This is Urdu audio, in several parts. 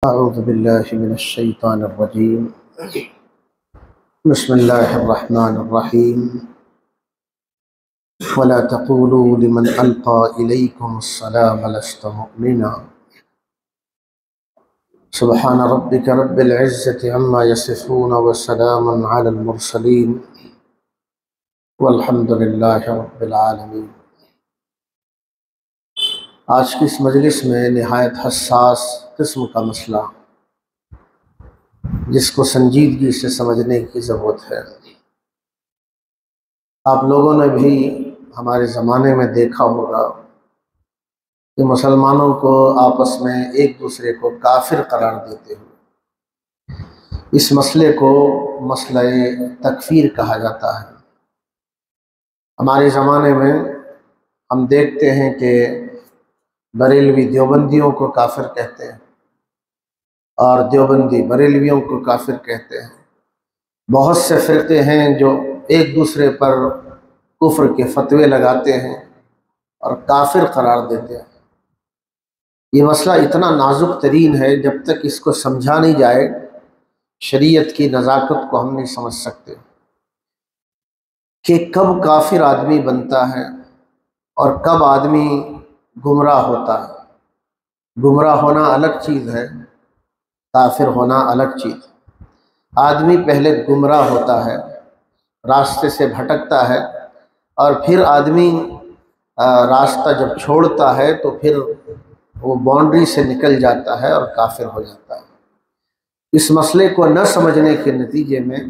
أعوذ بالله من الشيطان الرجيم. بسم الله الرحمن الرحيم. ولا تقولوا لمن ألقى إليكم السلام لست مؤمنا. سبحان ربك رب العزة عما يصفون وسلام على المرسلين والحمد لله رب العالمين. آج کی اس مجلس میں نہایت حساس قسم کا مسئلہ جس کو سنجیدگی سے سمجھنے کی ضرورت ہے. آپ لوگوں نے بھی ہمارے زمانے میں دیکھا ہوگا کہ مسلمانوں کو آپس میں ایک دوسرے کو کافر قرار دیتے ہوئے اس مسئلے کو مسئلہ تکفیر کہا جاتا ہے. ہمارے زمانے میں ہم دیکھتے ہیں کہ بریلوی دیوبندیوں کو کافر کہتے ہیں اور دیوبندی بریلویوں کو کافر کہتے ہیں. بہت سے فرقے ہیں جو ایک دوسرے پر کفر کے فتوے لگاتے ہیں اور کافر قرار دیتے ہیں. یہ مسئلہ اتنا نازک ترین ہے، جب تک اس کو سمجھا نہیں جائے شریعت کی نزاکت کو ہم نہیں سمجھ سکتے کہ کب کافر آدمی بنتا ہے اور کب آدمی گمراہ ہوتا ہے. گمراہ ہونا الگ چیز ہے، کافر ہونا الگ چیز. آدمی پہلے گمراہ ہوتا ہے، راستے سے بھٹکتا ہے، اور پھر آدمی راستہ جب چھوڑتا ہے تو پھر وہ باؤنڈری سے نکل جاتا ہے اور کافر ہو جاتا ہے. اس مسئلے کو نہ سمجھنے کے نتیجے میں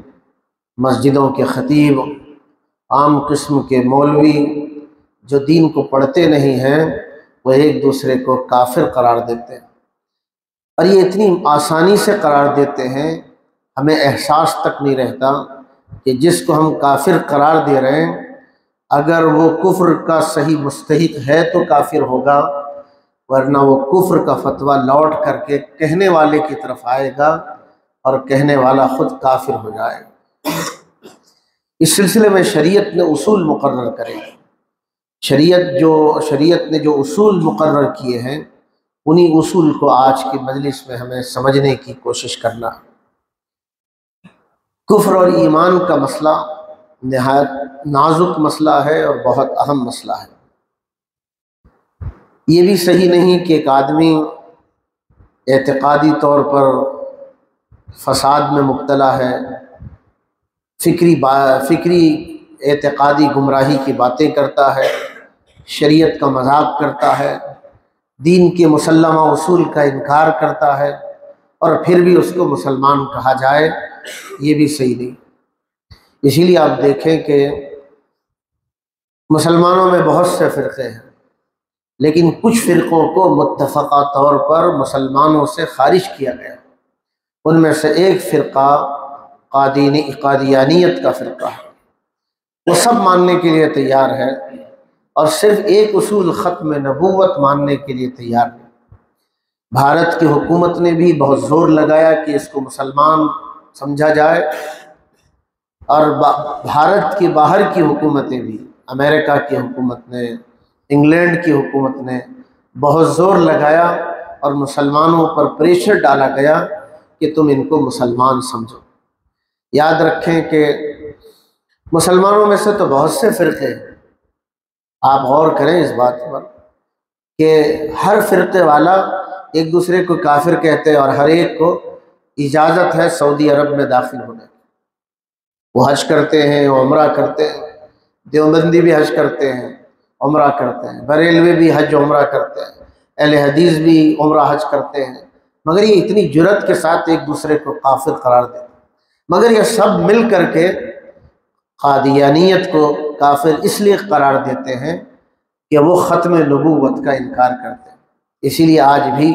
مسجدوں کے خطیب، عام قسم کے مولوی جو دین کو پڑھتے نہیں ہیں، وہ ایک دوسرے کو کافر قرار دیتے ہیں. اور یہ اتنی آسانی سے قرار دیتے ہیں، ہمیں احساس تک نہیں رہتا کہ جس کو ہم کافر قرار دے رہے ہیں اگر وہ کفر کا صحیح مستحق ہے تو کافر ہوگا، ورنہ وہ کفر کا فتویٰ لوٹ کر کے کہنے والے کی طرف آئے گا اور کہنے والا خود کافر ہو جائے گا. اس سلسلے میں شریعت نے اصول مقرر کرے. شریعت نے جو اصول مقرر کیے ہیں انہی اصول کو آج کی مجلس میں ہمیں سمجھنے کی کوشش کرنا. کفر اور ایمان کا مسئلہ نہایت نازک مسئلہ ہے اور بہت اہم مسئلہ ہے. یہ بھی صحیح نہیں کہ ایک آدمی اعتقادی طور پر فساد میں مبتلا ہے، فکری اعتقادی گمراہی کی باتیں کرتا ہے، شریعت کا مذاق کرتا ہے، دین کے مسلمہ اصول کا انکار کرتا ہے، اور پھر بھی اس کو مسلمان کہا جائے. یہ بھی صحیح نہیں. اسی لیے آپ دیکھیں کہ مسلمانوں میں بہت سے فرقے ہیں، لیکن کچھ فرقوں کو متفقہ طور پر مسلمانوں سے خارج کیا گیا. ان میں سے ایک فرقہ قادیانیت کا فرقہ ہے. وہ سب ماننے کے لیے تیار ہے اور صرف ایک اصول ختم نبوت ماننے کے لیے تیار نہیں. بھارت کی حکومت نے بھی بہت زور لگایا کہ اس کو مسلمان سمجھا جائے، اور بھارت کی باہر کی حکومتیں بھی، امریکہ کی حکومت نے، انگلینڈ کی حکومت نے بہت زور لگایا اور مسلمانوں پر پریشر ڈالا گیا کہ تم ان کو مسلمان سمجھو. یاد رکھیں کہ مسلمانوں میں سے تو بہت سے فرقے ہیں. آپ غور کریں اس بات پر کہ ہر فرقے والا ایک دوسرے کو کافر کہتے ہیں اور ہر ایک کو اجازت ہے سعودی عرب میں داخل ہونے کی. وہ حج کرتے ہیں، وہ عمرہ کرتے ہیں. دیوبندی بھی حج کرتے ہیں، عمرہ کرتے ہیں. بریلوی بھی حج عمرہ کرتے ہیں. اہل حدیث بھی عمرہ حج کرتے ہیں. مگر یہ اتنی جرأت کے ساتھ ایک دوسرے کو کافر قرار دیتے ہیں. مگر یہ سب مل کر کے قادیانیت کو کافر اس لیے قرار دیتے ہیں کہ وہ ختم نبوت کا انکار کرتے ہیں. اسی لیے آج بھی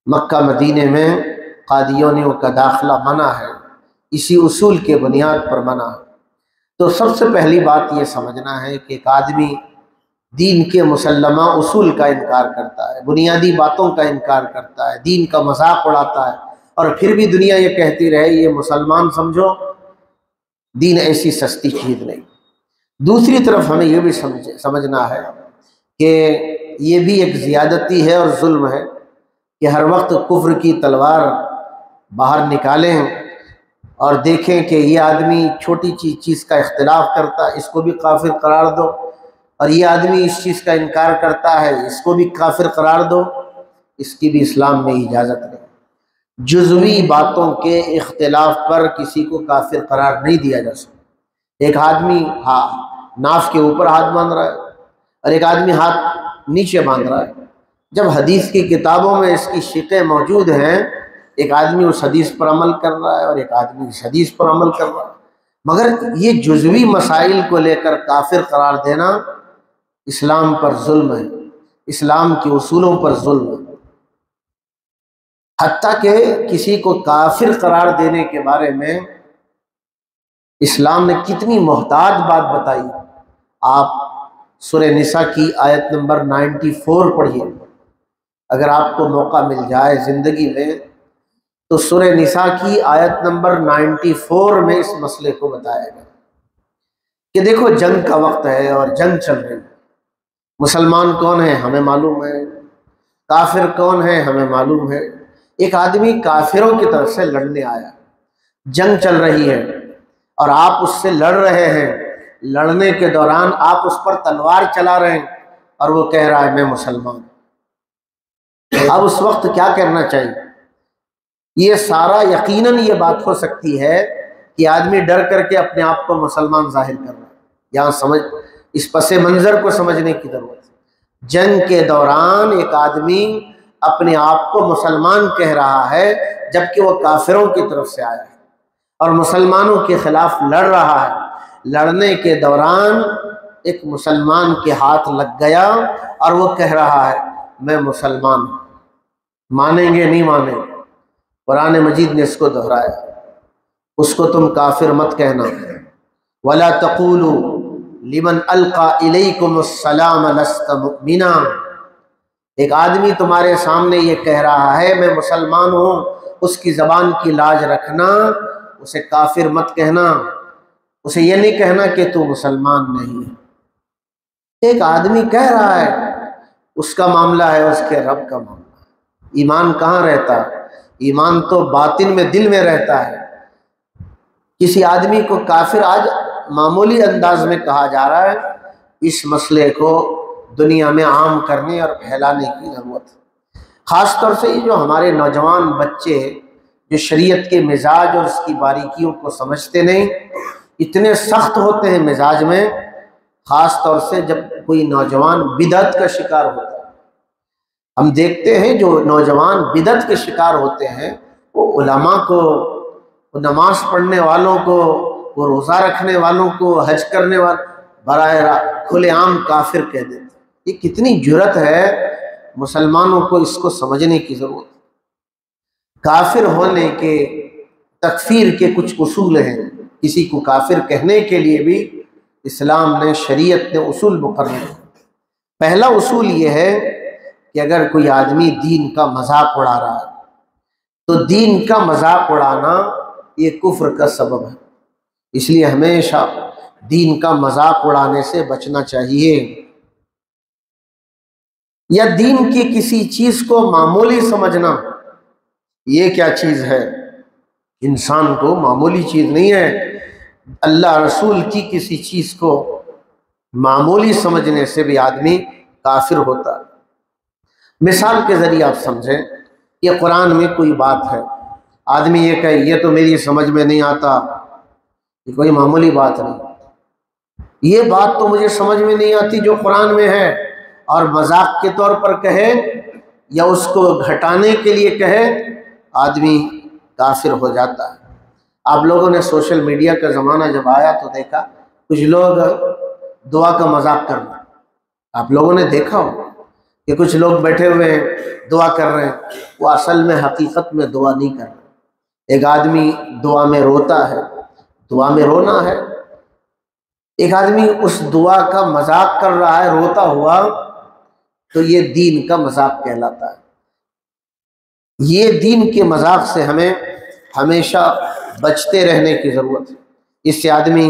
مکہ مدینے میں قادیانیوں کا داخلہ منع ہے، اسی اصول کے بنیاد پر منع ہے. تو سب سے پہلی بات یہ سمجھنا ہے کہ ایک آدمی دین کے مسلمہ اصول کا انکار کرتا ہے، بنیادی باتوں کا انکار کرتا ہے، دین کا مذاق اڑاتا ہے، اور پھر بھی دنیا یہ کہتی رہے یہ مسلمان سمجھو. دین ایسی سستی چیز نہیں. دوسری طرف ہمیں یہ بھی سمجھنا ہے کہ یہ بھی ایک زیادتی ہے اور ظلم ہے کہ ہر وقت کفر کی تلوار باہر نکالیں اور دیکھیں کہ یہ آدمی چھوٹی چیز کا اختلاف کرتا ہے، اس کو بھی کافر قرار دو، اور یہ آدمی اس چیز کا انکار کرتا ہے، اس کو بھی کافر قرار دو، اس کی بھی اسلام میں اجازت نہیں۔ جزوی باتوں کے اختلاف پر کسی کو کافر قرار نہیں دیا جا سکتا۔ ایک آدمی ناف کے اوپر ہاتھ باندھ رہا ہے اور ایک آدمی ہاتھ نیچے باندھ رہا ہے، جب حدیث کی کتابوں میں اس کی شقیں موجود ہیں، ایک آدمی اس حدیث پر عمل کر رہا ہے اور ایک آدمی اس حدیث پر عمل کر رہا ہے، مگر یہ جزوی مسائل کو لے کر کافر قرار دینا اسلام پر ظلم ہے، اسلام کے اصولوں پر ظلم ہے۔ حتیٰ کہ کسی کو کافر قرار دینے کے بارے میں اسلام نے کتنی محتاط بات بتائی۔ آپ سورہ نساء کی آیت نمبر 94 پڑھیے، اگر آپ کو موقع مل جائے زندگی میں تو سورہ نساء کی آیت نمبر 94 میں اس مسئلے کو بتایا گیا کہ دیکھو جنگ کا وقت ہے اور جنگ چل رہی ہے، مسلمان کون ہیں ہمیں معلوم ہے، کافر کون ہیں ہمیں معلوم ہے۔ ایک آدمی کافروں کی طرف سے لڑنے آیا، جنگ چل رہی ہے اور آپ اس سے لڑ رہے ہیں، لڑنے کے دوران آپ اس پر تلوار چلا رہے ہیں اور وہ کہہ رہا ہے میں مسلمان۔ اب اس وقت کیا کرنا چاہیے؟ یہ سارا یقیناً یہ بات ہو سکتی ہے کہ آدمی ڈر کر کے اپنے آپ کو مسلمان ظاہر کر رہا ہے۔ یہاں اس پس منظر کو سمجھنے کی ضرورت ہے۔ جنگ کے دوران ایک آدمی اپنے آپ کو مسلمان کہہ رہا ہے جبکہ وہ کافروں کی طرف سے آیا ہے اور مسلمانوں کے خلاف لڑ رہا ہے۔ لڑنے کے دوران ایک مسلمان کے ہاتھ لگ گیا اور وہ کہہ رہا ہے میں مسلمان ہوں۔ مانیں گے نہیں مانیں گے؟ قرآن مجید نے اس کو دہرایا، اس کو تم کافر مت کہنا۔ وَلَا تَقُولُوا لِمَنْ أَلْقَى إِلَيْكُمُ السَّلَامَ لَسْتَ مُؤْمِنًا۔ ایک آدمی تمہارے سامنے یہ کہہ رہا ہے میں مسلمان ہوں، اس کی زبان کی لاج رکھنا، اسے کافر مت کہنا، اسے یہ نہیں کہنا کہ تو مسلمان نہیں ہے۔ ایک آدمی کہہ رہا ہے، اس کا معاملہ ہے اس کے رب کا معاملہ ہے۔ ایمان کہاں رہتا ہے؟ ایمان تو باطن میں، دل میں رہتا ہے۔ کسی آدمی کو کافر آج معمولی انداز میں کہا جا رہا ہے، اس مسئلے کو دنیا میں عام کرنے اور پھیلانے کی ضرورت ہے۔ خاص طور سے یہ جو ہمارے نوجوان بچے جو شریعت کے مزاج اور اس کی باریکیوں کو سمجھتے نہیں، اتنے سخت ہوتے ہیں مزاج میں، خاص طور سے جب کوئی نوجوان بدعت کا شکار ہوتا ہے۔ ہم دیکھتے ہیں جو نوجوان بدعت کے شکار ہوتے ہیں وہ علماء کو، وہ نماز پڑھنے والوں کو، وہ روزہ رکھنے والوں کو، حج کرنے والوں براہ راست کھلے عام کافر کہہ دیتے ہیں۔ یہ کتنی جرأت ہے، مسلمانوں کو اس کو سمجھنے کی ضرورت ہے۔ کافر ہونے کے، تکفیر کے کچھ اصول ہیں، کسی کو کافر کہنے کے لیے بھی اسلام نے، شریعت نے اصول مقرر کیے۔ پہلا اصول یہ ہے کہ اگر کوئی آدمی دین کا مذاق اڑا رہا ہے تو دین کا مذاق اڑانا یہ کفر کا سبب ہے، اس لیے ہمیشہ دین کا مذاق اڑانے سے بچنا چاہیے۔ یا دین کی کسی چیز کو معمولی سمجھنا، یہ کیا چیز ہے؟ انسان کو معمولی چیز نہیں ہے۔ اللہ رسول کی کسی چیز کو معمولی سمجھنے سے بھی آدمی کافر ہوتا ہے۔ مثال کے ذریعے آپ سمجھیں کہ قرآن میں کوئی بات ہے، آدمی یہ کہے یہ تو میری سمجھ میں نہیں آتا، یہ کوئی معمولی بات نہیں، یہ بات تو مجھے سمجھ میں نہیں آتی جو قرآن میں ہے، اور مذاق کے طور پر کہے یا اس کو گھٹانے کے لیے کہے، آدمی کافر ہو جاتا ہے۔ آپ لوگوں نے سوشل میڈیا کا زمانہ جب آیا تو دیکھا کچھ لوگ دعا کا مذاق کر رہے ہیں، آپ لوگوں نے دیکھا ہو کہ کچھ لوگ بیٹھے ہوئے ہیں دعا کر رہے ہیں، وہ اصل میں حقیقت میں دعا نہیں کر رہے۔ ایک آدمی دعا میں روتا ہے، دعا میں رونا ہے، ایک آدمی اس دعا کا مذاق کر رہا ہے روتا ہوا، تو یہ دین کا مذاق کہلاتا ہے۔ یہ دین کے مذاق سے ہمیں ہمیشہ بچتے رہنے کی ضرورت ہے، اس سے آدمی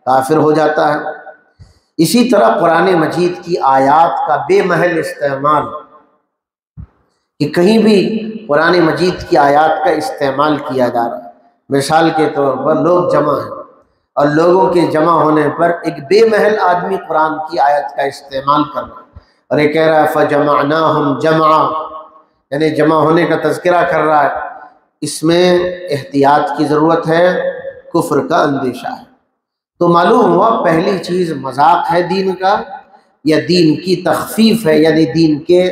کافر ہو جاتا ہے۔ اسی طرح قرآن مجید کی آیات کا بے محل استعمال، کہ کہیں بھی قرآن مجید کی آیات کا استعمال کیا جا رہا ہے۔ مثال کے طور پر لوگ جمع ہیں اور لوگوں کے جمع ہونے پر ایک بے محل آدمی قرآن کی آیت کا استعمال کر رہا ہے اور یہ کہہ رہا ہے فَجَمَعْنَاهُمْ جَمْعًا، یعنی جمع ہونے کا تذکرہ کر رہا ہے، اس میں احتیاط کی ضرورت ہے، کفر کا اندیشہ ہے۔ تو معلوم ہوا پہلی چیز مذاق ہے دین کا یا دین کی تخفیف ہے، یعنی دین کے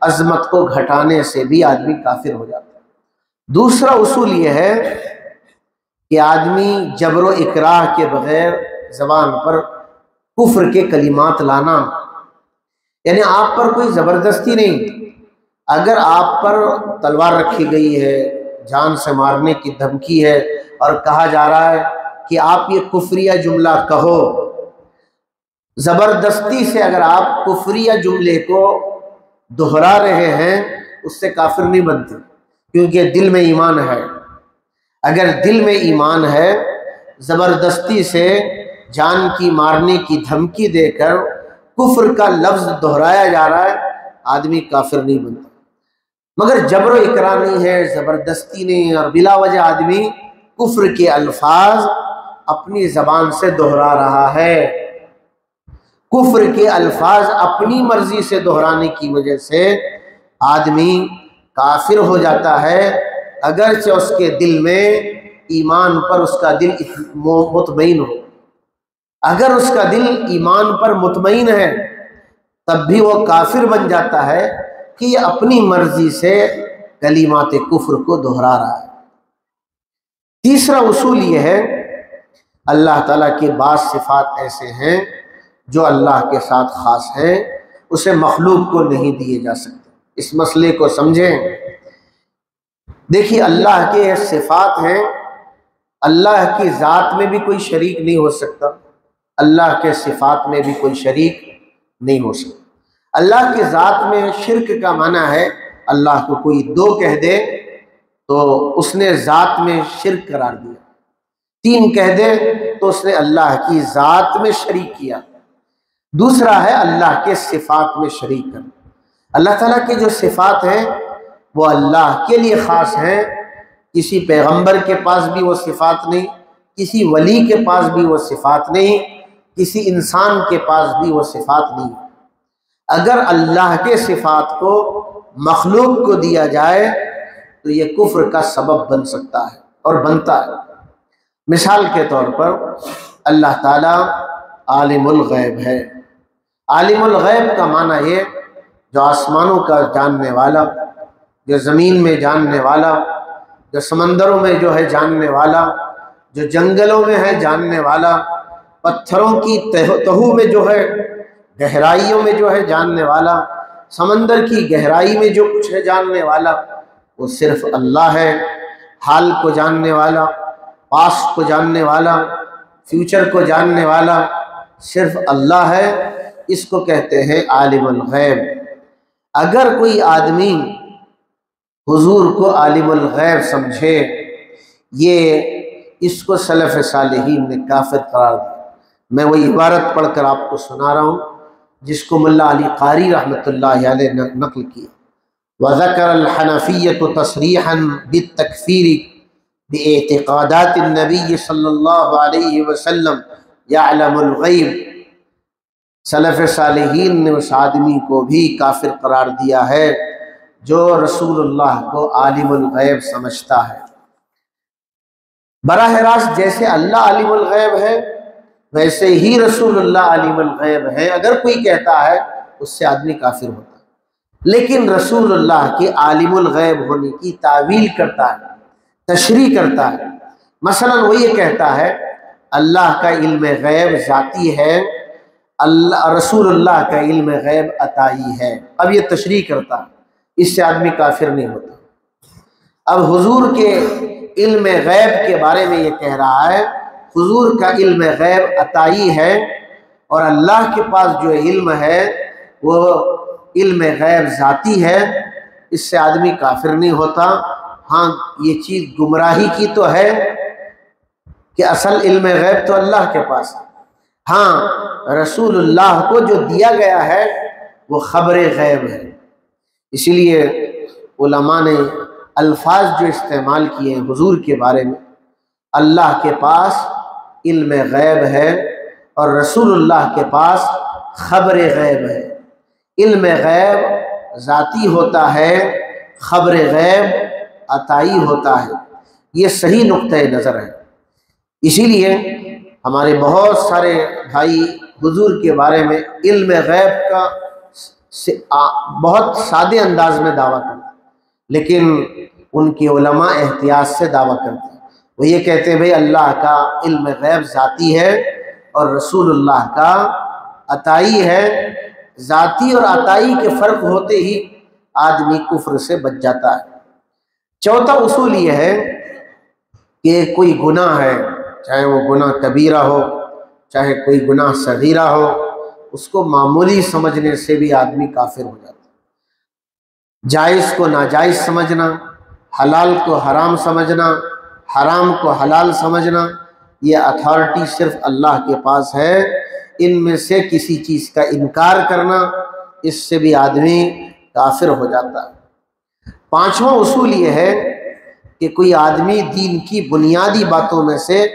عظمت کو گھٹانے سے بھی آدمی کافر ہو جاتا ہے۔ دوسرا اصول یہ ہے کہ آدمی جبر و اکراہ کے بغیر زبان پر کفر کے کلمات لانا، یعنی آپ پر کوئی زبردستی نہیں، اگر آپ پر تلوار رکھی گئی ہے، جان سے مارنے کی دھمکی ہے اور کہا جا رہا ہے کہ آپ یہ کفریہ جملہ کہو، زبردستی سے اگر آپ کفریہ جملے کو دہرا رہے ہیں اس سے کافر نہیں بنتے، کیونکہ دل میں ایمان ہے۔ اگر دل میں ایمان ہے، زبردستی سے جان کی مارنے کی دھمکی دے کر کفر کا لفظ دہرایا جا رہا ہے، آدمی کافر نہیں بنتا۔ مگر جبر و اکراہ نہیں ہے، زبردستی نہیں، اور بلا وجہ آدمی کفر کے الفاظ اپنی زبان سے دہرا رہا ہے۔ کفر کے الفاظ اپنی مرضی سے دہرانے کی وجہ سے آدمی کافر ہو جاتا ہے، اگرچہ اس کے دل میں ایمان پر اس کا دل مطمئن ہو۔ اگر اس کا دل ایمان پر مطمئن ہے تب بھی وہ کافر بن جاتا ہے کہ یہ اپنی مرضی سے کلمات کفر کو دہرا رہا ہے۔ تیسرا اصول یہ ہے، اللہ تعالیٰ کے بعض صفات ایسے ہیں جو اللہ کے ساتھ خاص ہیں، اسے مخلوق کو نہیں دیے جا سکتے۔ اس مسئلے کو سمجھیں۔ دیکھیے اللہ کے صفات ہیں، اللہ کی ذات میں بھی کوئی شریک نہیں ہو سکتا، اللہ کے صفات میں بھی کوئی شریک نہیں ہو سکتا۔ اللہ کی ذات میں شرک کا معنی ہے اللہ کو کوئی دو کہہ دے تو اس نے ذات میں شرک قرار دیا، تین کہہ دے تو اس نے اللہ کی ذات میں شریک کیا۔ دوسرا ہے اللہ کے صفات میں شریک کرنا۔ اللہ تعالیٰ کے جو صفات ہیں وہ اللہ کے لیے خاص ہیں، کسی پیغمبر کے پاس بھی وہ صفات نہیں، کسی ولی کے پاس بھی وہ صفات نہیں، کسی انسان کے پاس بھی وہ صفات نہیں۔ اگر اللہ کے صفات کو مخلوق کو دیا جائے تو یہ کفر کا سبب بن سکتا ہے اور بنتا ہے۔ مثال کے طور پر اللہ تعالیٰ عالم الغیب ہے۔ عالم الغیب کا معنی یہ جو آسمانوں کا جاننے والا، جو زمین میں جاننے والا، جو سمندروں میں جو ہے جاننے والا، جو جنگلوں میں ہے جاننے والا، پتھروں کی تہوں میں جو ہے، گہرائیوں میں جو ہے جاننے والا، سمندر کی گہرائی میں جو کچھ ہے جاننے والا، وہ صرف اللہ ہے۔ حال کو جاننے والا، پاسٹ کو جاننے والا، فیوچر کو جاننے والا صرف اللہ ہے، اس کو کہتے ہیں عالم الغیب۔ اگر کوئی آدمی حضور کو عالم الغیب سمجھے، یہ اس کو سلف صالحین نے کافر قرار دیا۔ میں وہی عبارت پڑھ کر آپ کو سنا رہا ہوں جس کو ملا علی قاری رحمۃ اللہ علیہ نے نقل کیا۔ وذكر الحنفية تصريحا بالتكفير باعتقادات النبي صلی اللہ علیہ وسلم يعلم الغیب۔ سلف صالحین نے اس آدمی کو بھی کافر قرار دیا ہے جو رسول اللہ کو عالم الغیب سمجھتا ہے۔ براہ راست جیسے اللہ عالم الغیب ہے ویسے ہی رسول اللہ عالم الغیب ہے، اگر کوئی کہتا ہے اس سے آدمی کافر ہوتا ہے۔ لیکن رسول اللہ کے عالم الغیب ہونے کی تعویل کرتا ہے، تشریح کرتا ہے۔ مثلا وہ یہ کہتا ہے اللہ کا علم غیب ذاتی ہے، رسول اللہ کا علم غیب عطائی ہے، اب یہ تشریح کرتا ہے، اس سے آدمی کافر نہیں ہوتا۔ اب حضور کے علم غیب کے بارے میں یہ کہہ رہا ہے حضور کا علم غیب عطائی ہے، اور اللہ کے پاس جو علم ہے وہ علم غیب ذاتی ہے، اس سے آدمی کافر نہیں ہوتا۔ ہاں یہ چیز گمراہی کی تو ہے کہ اصل علم غیب تو اللہ کے پاس ہے، ہاں رسول اللہ کو جو دیا گیا ہے وہ خبر غیب ہے۔ اسی لیے علماء نے الفاظ جو استعمال کیے ہیں حضور کے بارے میں، اللہ کے پاس علم غیب ہے اور رسول اللہ کے پاس خبر غیب ہے۔ علم غیب ذاتی ہوتا ہے، خبر غیب عطائی ہوتا ہے۔ یہ صحیح نقطۂ نظر ہے۔ اسی لیے ہمارے بہت سارے بھائی حضور کے بارے میں علم غیب کا بہت سادے انداز میں دعویٰ کرتے ہیں، لیکن ان کے علماء احتیاط سے دعویٰ کرتے ہیں۔ وہ یہ کہتے ہیں بھئی اللہ کا علم غیب ذاتی ہے اور رسول اللہ کا عطائی ہے۔ ذاتی اور عطائی کے فرق ہوتے ہی آدمی کفر سے بچ جاتا ہے۔ چوتھا اصول یہ ہے کہ کوئی گناہ ہے، چاہے وہ گناہ کبیرہ ہو چاہے کوئی گناہ صغیرہ ہو، اس کو معمولی سمجھنے سے بھی آدمی کافر ہو جاتا ہے۔ جائز کو ناجائز سمجھنا، حلال کو حرام سمجھنا، حرام کو حلال سمجھنا، یہ اتھارٹی صرف اللہ کے پاس ہے۔ ان میں سے کسی چیز کا انکار کرنا، اس سے بھی آدمی کافر ہو جاتا ہے۔ پانچواں اصول یہ ہے کہ کوئی آدمی دین کی بنیادی باتوں میں سے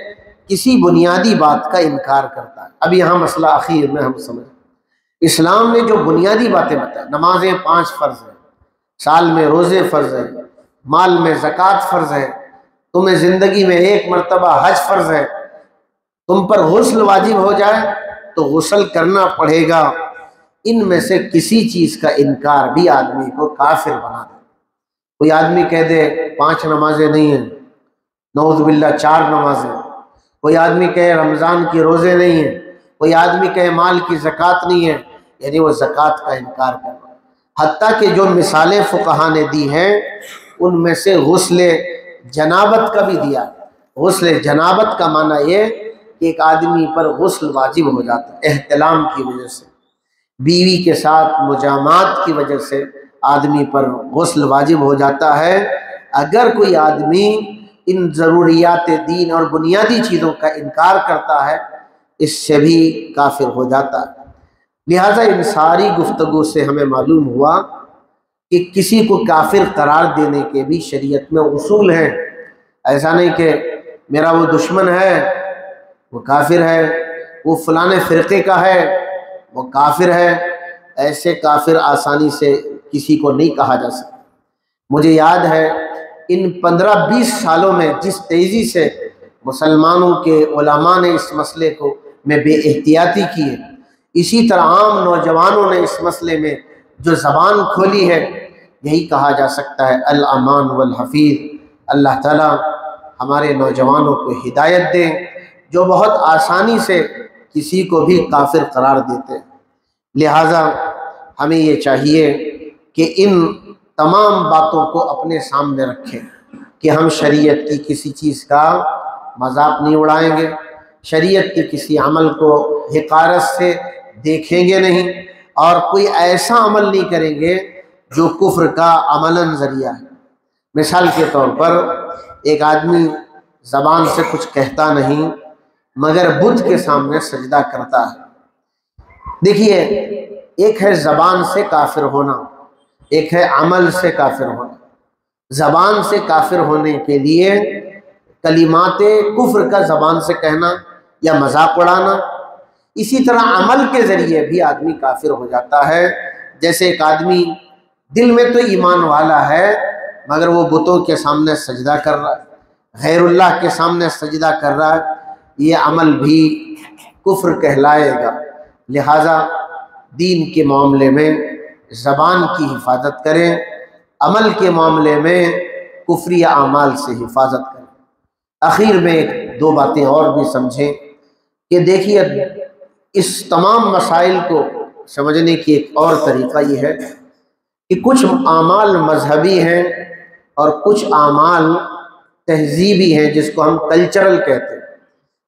کسی بنیادی بات کا انکار کرتا ہے۔ اب یہاں مسئلہ اخیر میں ہم سمجھیں، اسلام نے جو بنیادی باتیں بتائیں، نمازیں 5 فرض ہیں، سال میں روزے فرض ہیں، مال میں زکوٰۃ فرض ہے، تمہیں زندگی میں 1 مرتبہ حج فرض ہے، تم پر غسل واجب ہو جائے تو غسل کرنا پڑے گا۔ ان میں سے کسی چیز کا انکار بھی آدمی کو کافر بنا دے۔ کوئی آدمی کہہ دے 5 نمازیں نہیں ہیں، نعوذ باللہ 4 نمازیں، کوئی آدمی کہے رمضان کی روزے نہیں ہیں، کوئی آدمی کہے مال کی زکوٰۃ نہیں ہے، یعنی وہ زکوٰۃ کا انکار کرنا۔ حتیٰ کہ جو مثالیں فقہا نے دی ہیں ان میں سے غسل جنابت کا بھی دیا۔ غسل جنابت کا معنی یہ کہ ایک آدمی پر غسل واجب ہو جاتا ہے احتلام کی وجہ سے، بیوی کے ساتھ مجامعات کی وجہ سے آدمی پر غسل واجب ہو جاتا ہے۔ اگر کوئی آدمی ان ضروریات دین اور بنیادی چیزوں کا انکار کرتا ہے، اس سے بھی کافر ہو جاتا ہے۔ لہٰذا ان ساری گفتگو سے ہمیں معلوم ہوا کہ کسی کو کافر قرار دینے کے بھی شریعت میں اصول ہیں۔ ایسا نہیں کہ میرا وہ دشمن ہے وہ کافر ہے، وہ فلاں فرقے کا ہے وہ کافر ہے، ایسے کافر آسانی سے کسی کو نہیں کہا جا سکتا۔ مجھے یاد ہے ان 15-20 سالوں میں جس تیزی سے مسلمانوں کے علماء نے اس مسئلے کو میں بے احتیاطی کی ہے، اسی طرح عام نوجوانوں نے اس مسئلے میں جو زبان کھولی ہے، یہی کہا جا سکتا ہے الامان والحفیظ۔ اللہ تعالیٰ ہمارے نوجوانوں کو ہدایت دیں جو بہت آسانی سے کسی کو بھی کافر قرار دیتے ہیں۔ لہٰذا ہمیں یہ چاہیے کہ ان تمام باتوں کو اپنے سامنے رکھیں کہ ہم شریعت کی کسی چیز کا مذاق نہیں اڑائیں گے، شریعت کے کسی عمل کو حقارت سے دیکھیں گے نہیں، اور کوئی ایسا عمل نہیں کریں گے جو کفر کا عملاً ذریعہ ہے۔ مثال کے طور پر ایک آدمی زبان سے کچھ کہتا نہیں مگر بت کے سامنے سجدہ کرتا ہے۔ دیکھیے، ایک ہے زبان سے کافر ہونا، ایک ہے عمل سے کافر ہونا۔ زبان سے کافر ہونے کے لیے کلمات کفر کا زبان سے کہنا یا مذاق اڑانا، اسی طرح عمل کے ذریعے بھی آدمی کافر ہو جاتا ہے۔ جیسے ایک آدمی دل میں تو ایمان والا ہے مگر وہ بتوں کے سامنے سجدہ کر رہا ہے، غیر اللہ کے سامنے سجدہ کر رہا ہے، یہ عمل بھی کفر کہلائے گا۔ لہٰذا دین کے معاملے میں زبان کی حفاظت کریں، عمل کے معاملے میں کفری اعمال سے حفاظت کریں۔ آخر میں 2 باتیں اور بھی سمجھیں کہ دیکھیے اس تمام مسائل کو سمجھنے کی ایک اور طریقہ یہ ہے کہ کچھ اعمال مذہبی ہیں اور کچھ اعمال تہذیبی ہیں جس کو ہم کلچرل کہتے ہیں۔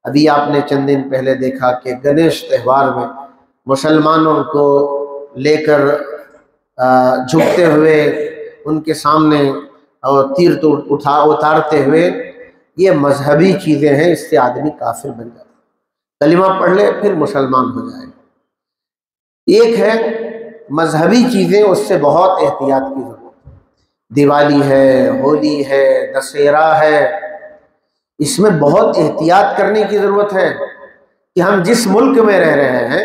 ابھی آپ نے چند دن پہلے دیکھا کہ گنیش تہوار میں مسلمانوں کو لے کر جھکتے ہوئے ان کے سامنے اور تیر اتارتے ہوئے، یہ مذہبی چیزیں ہیں، اس سے آدمی کافر بن جاتا ہے۔ کلمہ پڑھ لے پھر مسلمان ہو جائے۔ ایک ہے مذہبی چیزیں، اس سے بہت احتیاط کی ضرورت ہے۔ دیوالی ہے، ہولی ہے، دسہرا ہے، اس میں بہت احتیاط کرنے کی ضرورت ہے کہ ہم جس ملک میں رہ رہے ہیں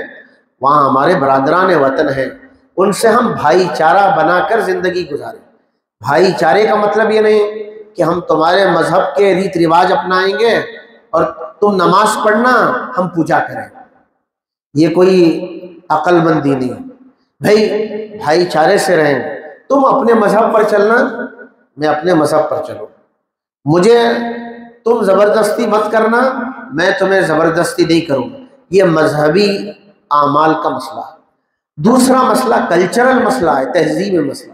وہاں ہمارے برادران وطن ہیں، ان سے ہم بھائی چارہ بنا کر زندگی گزاریں۔ بھائی چارے کا مطلب یہ نہیں کہ ہم تمہارے مذہب کے ریت رواج اپنائیں گے اور تم نماز پڑھنا ہم پوجا کریں، یہ کوئی عقل مندی نہیں۔ بھائی چارے سے رہیں، تم اپنے مذہب پر چلنا، میں اپنے مذہب پر چلوں، مجھے تم زبردستی مت کرنا، میں تمہیں زبردستی نہیں کروں۔ یہ مذہبی اعمال کا مسئلہ ہے۔ دوسرا مسئلہ کلچرل مسئلہ ہے، تہذیبی مسئلہ۔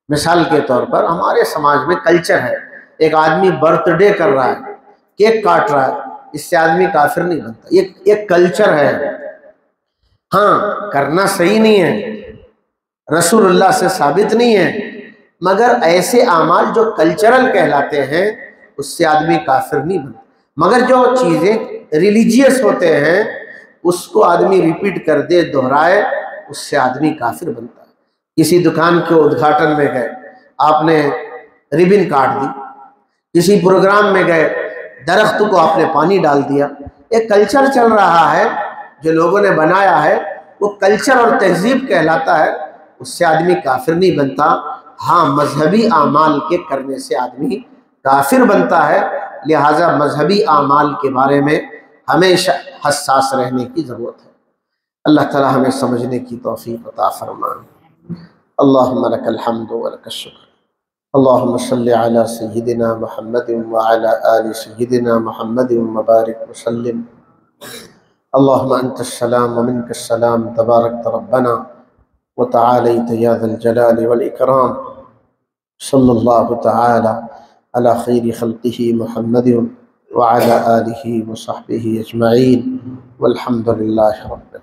مثال کے طور پر ہمارے سماج میں کلچر ہے، ایک آدمی برتھ ڈے کر رہا ہے، کیک کاٹ رہا ہے، اس سے آدمی کافر نہیں بنتا، یہ ایک کلچر ہے۔ ہاں کرنا صحیح نہیں ہے، رسول اللہ سے ثابت نہیں ہے، مگر ایسے اعمال جو کلچرل کہلاتے ہیں اس سے آدمی کافر نہیں بنتا۔ مگر جو چیزیں ریلیجیس ہوتے ہیں اس کو آدمی ریپیٹ کر دے، دہرائے، اس سے آدمی کافر بنتا ہے۔ کسی دکان کے ادگھاٹن میں گئے، آپ نے ریبن کاٹ دی، کسی پروگرام میں گئے، درخت کو آپ نے پانی ڈال دیا، ایک کلچر چل رہا ہے جو لوگوں نے بنایا ہے، وہ کلچر اور تہذیب کہلاتا ہے، اس سے آدمی کافر نہیں بنتا۔ ہاں مذہبی اعمال کے کرنے سے آدمی کافر بنتا ہے، لہٰذا مذہبی اعمال کے بارے میں ہمیشہ حساس رہنے کی ضرورت ہے۔ اللہ تعالی ہمیں سمجھنے کی توفیق عطا فرمائے۔ اللہم لک الحمد و لک الشکر۔ اللہم صلی علی سیدنا محمد وعلی آل سیدنا محمد وبارک وسلم۔ اللہم انت السلام ومنک السلام، تبارکت ربنا وتعالیت یا ذا الجلال والاکرام۔ صلی اللہ تعالی علی خیر خلقہ محمد وعلی آلہ وصحبہ اجمعین، والحمد للہ رب